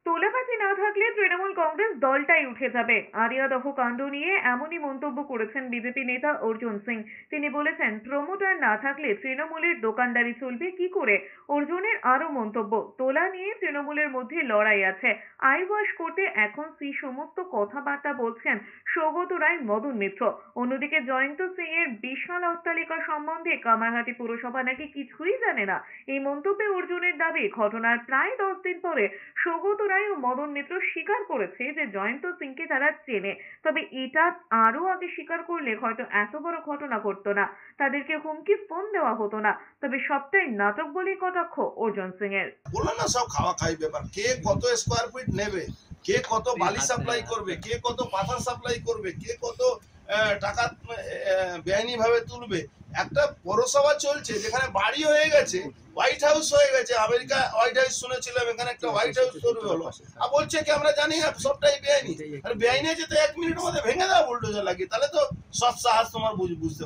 তোলাবাজি না থাকলে তৃণমূল কংগ্রেস দলটাই উঠে যাবে। আরিয়াদহ কাণ্ড নিয়ে এমনই মন্তব্য করেছেন বিজেপি নেতা অর্জুন সিং। তিনি বলেছেন, প্রমোটার না থাকলে তৃণমূলের দোকানদারি চলবে কি করে। অর্জুনের আরো মন্তব্য, তোলা নিয়ে তৃণমূলের মধ্যে লড়াই আছে, আই ওয়াশ করতে এখন সেই সমস্ত কথাবার্তা বলছেন সৌগত রায়, মদন মিত্র। অন্যদিকে জয়ন্ত সিং এর বিশাল অট্টালিকা সম্বন্ধে কামারহাটি পুরসভা নাকি কিছুই জানে না। এই মন্তব্যে অর্জুনের দাবি, ঘটনার প্রায় 10 দিন পরে সৌগত রায় ও মদন মিত্র স্বীকার করেছে যে জয়ন্ত সিংকে তারা চেনে। তবে এটা আরো আগে স্বীকার করলে হয়তো এত বড় ঘটনা ঘটতো না, তাদেরকে হুমকি ফোন দেওয়া হতো না। তবে সবটাই নাটক বলেই কটাক্ষ অর্জুন সিং এর। বললাম না, সব খাওয়া খাই ব্যাপার। কে কত স্কোয়ার ফিট নেবে, কে কত বালি সাপ্লাই করবে, কে কত পাথর সাপ্লাই করবে, কে কত টাকা বেআইনি ভাবে তুলবে। একটা পৌরসভা চলছে যেখানে বাড়ি হয়ে গেছে, হোয়াইট হাউস হয়ে গেছে। আমেরিকা হোয়াইট হাউস শুনেছিলাম, এখানে একটা হোয়াইট হাউস তৈরি হলো। আর বলছে কি আমরা জানি না, সবটাই বেআইনি। আর বেআইনি যেতে 1 মিনিটের মধ্যে ভেঙে দাও বুলডোজার লাগিয়ে, তাহলে তো সব সাহস তোমার বুঝতে